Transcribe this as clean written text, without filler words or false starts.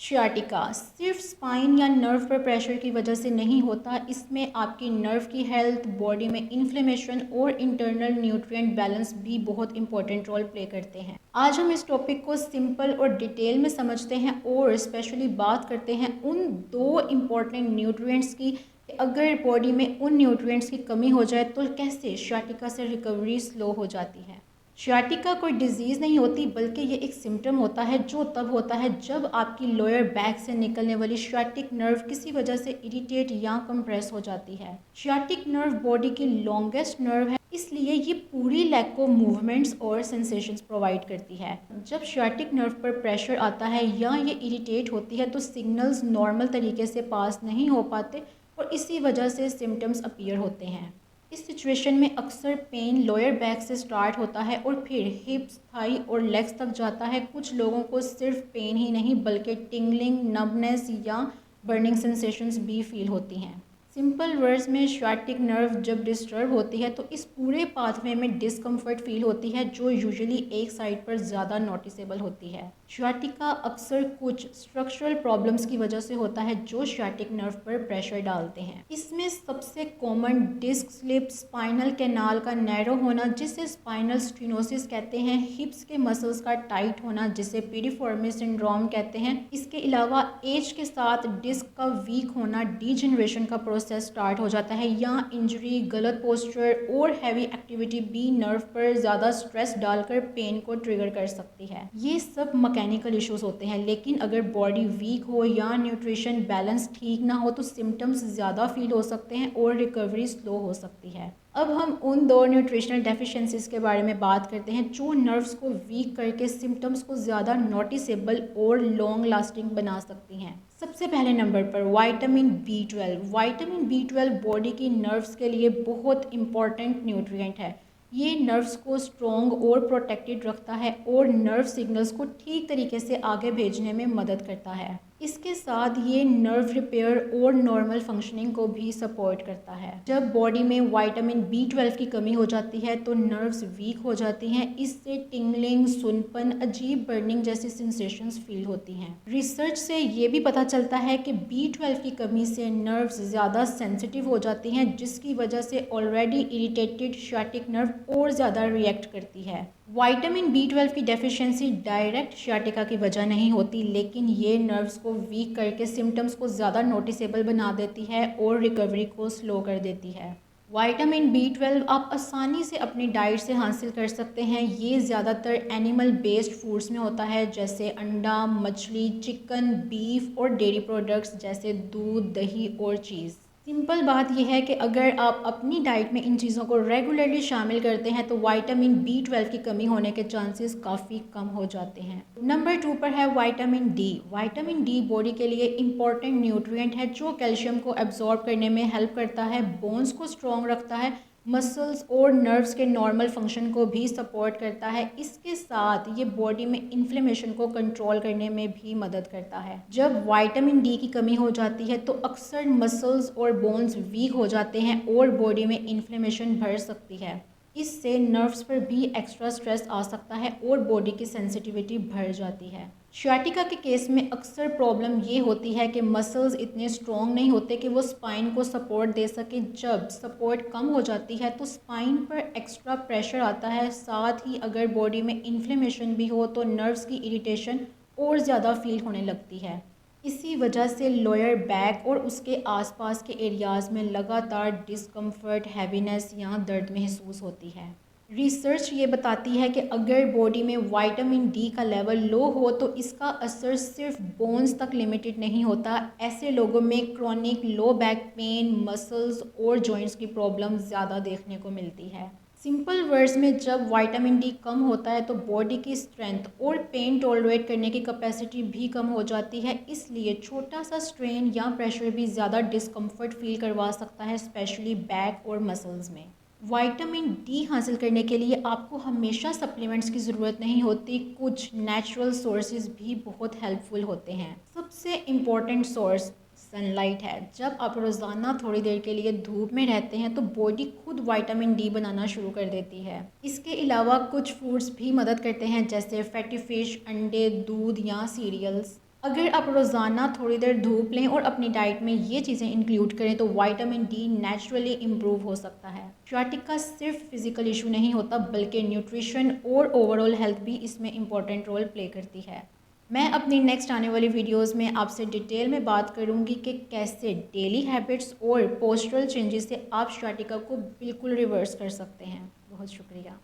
Sciatica सिर्फ spine या nerve पर प्रेशर की वजह से नहीं होता, इसमें आपकी नर्व की हेल्थ, बॉडी में इन्फ्लेमेशन और इंटरनल न्यूट्रिएंट बैलेंस भी बहुत इंपॉर्टेंट रोल प्ले करते हैं। आज हम इस टॉपिक को सिंपल और डिटेल में समझते हैं और स्पेशली बात करते हैं उन दो इम्पॉर्टेंट न्यूट्रिएंट्स की कि अगर बॉडी में उन न्यूट्रिएंट्स की कमी हो जाए तो कैसे शियाटिका से रिकवरी स्लो हो जाती है। शियाटिका कोई डिजीज़ नहीं होती, बल्कि ये एक सिम्टम होता है जो तब होता है जब आपकी लोअर बैक से निकलने वाली शियाटिक नर्व किसी वजह से इरिटेट या कंप्रेस हो जाती है। शियाटिक नर्व बॉडी की लॉन्गेस्ट नर्व है, इसलिए ये पूरी लेग को मूवमेंट्स और सेंसेशंस प्रोवाइड करती है। जब शियाटिक नर्व पर प्रेशर आता है या ये इरिटेट होती है तो सिग्नल्स नॉर्मल तरीके से पास नहीं हो पाते और इसी वजह से सिम्टम्स अपीयर होते हैं। इस सिचुएशन में अक्सर पेन लोअर बैक से स्टार्ट होता है और फिर हिप्स, थाई और लेग्स तक जाता है। कुछ लोगों को सिर्फ पेन ही नहीं बल्कि टिंगलिंग, नम्बनेस या बर्निंग सेंसेशंस भी फील होती हैं। सिंपल वर्ड्स में शियाटिक नर्व जब डिस्टर्ब होती है तो इस पूरे पाथवे में डिस्कम्फर्ट फील होती है जो यूजुअली एक साइड पर ज़्यादा नोटिसेबल होती है। शियाटिका अक्सर कुछ स्ट्रक्चरल प्रॉब्लम्स की वजह से होता है जो शियाटिक नर्व पर प्रेशर डालते हैं। इसमें सबसे common disc slip, spinal canal का नैरो होना जिसे स्पाइनल स्टीनोसिस कहते हैं, हिप्स के मसल्स का टाइट होना जिसे पीडिफॉर्मिस सिंड्रोम कहते हैं। इसके अलावा एज के साथ डिस्क का वीक होना, डीजनरेशन का प्रोसेस स्टार्ट हो जाता है या इंजरी, गलत पोस्चर और हैवी एक्टिविटी भी नर्व पर ज़्यादा स्ट्रेस डालकर पेन को ट्रिगर कर सकती है। ये सब मैकेनिकल इश्यूज होते हैं, लेकिन अगर बॉडी वीक हो या न्यूट्रिशन बैलेंस ठीक ना हो तो सिम्टम्स ज़्यादा फील हो सकते हैं और रिकवरी स्लो हो सकती है। अब हम उन दो न्यूट्रिशनल डेफिशिएंसीज के बारे में बात करते हैं जो नर्व्स को वीक करके सिम्टम्स को ज़्यादा नोटिसेबल और लॉन्ग लास्टिंग बना सकती हैं। सबसे पहले नंबर पर vitamin B12। Vitamin B12 body की नर्व्स के लिए बहुत इंपॉर्टेंट न्यूट्रिएंट है। ये नर्व्स को स्ट्रॉन्ग और प्रोटेक्टेड रखता है और नर्व सिग्नल्स को ठीक तरीके से आगे भेजने में मदद करता है। इसके साथ ये नर्व रिपेयर और नॉर्मल फंक्शनिंग को भी सपोर्ट करता है। जब बॉडी में विटामिन B12 की कमी हो जाती है तो नर्व्स वीक हो जाती हैं। इससे टिंगलिंग, सुनपन, अजीब बर्निंग जैसी सेंसेशंस फील होती हैं। रिसर्च से ये भी पता चलता है कि B12 की कमी से नर्व्स ज़्यादा सेंसिटिव हो जाती हैं, जिसकी वजह से ऑलरेडी इरिटेटेड शियाटिक नर्व और ज़्यादा रिएक्ट करती है। विटामिन B12 की डेफिशिएंसी डायरेक्ट शियाटिका की वजह नहीं होती, लेकिन ये नर्व्स को वीक करके सिम्टम्स को ज़्यादा नोटिसेबल बना देती है और रिकवरी को स्लो कर देती है। विटामिन B12 आप आसानी से अपनी डाइट से हासिल कर सकते हैं। ये ज़्यादातर एनिमल बेस्ड फूड्स में होता है जैसे अंडा, मछली, चिकन, बीफ और डेयरी प्रोडक्ट्स जैसे दूध, दही और चीज़। सिंपल बात यह है कि अगर आप अपनी डाइट में इन चीज़ों को रेगुलरली शामिल करते हैं तो विटामिन B12 की कमी होने के चांसेस काफ़ी कम हो जाते हैं। नंबर 2 पर है vitamin D। Vitamin D body के लिए इम्पॉर्टेंट न्यूट्रिएंट है जो कैल्शियम को एब्जॉर्ब करने में हेल्प करता है, बोन्स को स्ट्रॉन्ग रखता है, मसल्स और नर्व्स के नॉर्मल फंक्शन को भी सपोर्ट करता है। इसके साथ ये बॉडी में इन्फ्लेमेशन को कंट्रोल करने में भी मदद करता है। जब विटामिन डी की कमी हो जाती है तो अक्सर मसल्स और बोन्स वीक हो जाते हैं और बॉडी में इन्फ्लेमेशन बढ़ सकती है। इससे नर्व्स पर भी एक्स्ट्रा स्ट्रेस आ सकता है और बॉडी की सेंसिटिविटी बढ़ जाती है। शियाटिका के केस में अक्सर प्रॉब्लम ये होती है कि मसल्स इतने स्ट्रॉन्ग नहीं होते कि वो स्पाइन को सपोर्ट दे सके। जब सपोर्ट कम हो जाती है तो स्पाइन पर एक्स्ट्रा प्रेशर आता है। साथ ही अगर बॉडी में इन्फ्लेमेशन भी हो तो नर्व्स की इरिटेशन और ज़्यादा फील होने लगती है। इसी वजह से लोअर बैक और उसके आसपास के एरियाज़ में लगातार डिस्कम्फर्ट, हैवीनेस या दर्द महसूस होती है। रिसर्च ये बताती है कि अगर बॉडी में विटामिन डी का लेवल लो हो तो इसका असर सिर्फ बोन्स तक लिमिटेड नहीं होता। ऐसे लोगों में chronic low back pain, muscles और जॉइंट्स की प्रॉब्लम ज़्यादा देखने को मिलती है। सिंपल वर्ड्स में जब विटामिन डी कम होता है तो बॉडी की स्ट्रेंथ और पेन टॉलरेट करने की कैपेसिटी भी कम हो जाती है। इसलिए छोटा सा स्ट्रेन या प्रेशर भी ज़्यादा डिस्कम्फर्ट फील करवा सकता है, स्पेशली बैक और मसल्स में। विटामिन डी हासिल करने के लिए आपको हमेशा सप्लीमेंट्स की ज़रूरत नहीं होती। कुछ नेचुरल सोर्सेज भी बहुत हेल्पफुल होते हैं। सबसे इम्पॉर्टेंट सोर्स सनलाइट है। जब आप रोज़ाना थोड़ी देर के लिए धूप में रहते हैं तो बॉडी खुद विटामिन डी बनाना शुरू कर देती है। इसके अलावा कुछ फूड्स भी मदद करते हैं जैसे फैटी फिश, अंडे, दूध या सीरियल्स। अगर आप रोज़ाना थोड़ी देर धूप लें और अपनी डाइट में ये चीज़ें इंक्लूड करें तो विटामिन डी नेचुरली इम्प्रूव हो सकता है। सियाटिका सिर्फ फिज़िकल इशू नहीं होता बल्कि न्यूट्रिशन और ओवरऑल हेल्थ भी इसमें इम्पॉर्टेंट रोल प्ले करती है। मैं अपनी नेक्स्ट आने वाली वीडियोस में आपसे डिटेल में बात करूंगी कि कैसे डेली हैबिट्स और पोस्चरल चेंजेस से आप सियाटिका को बिल्कुल रिवर्स कर सकते हैं। बहुत शुक्रिया।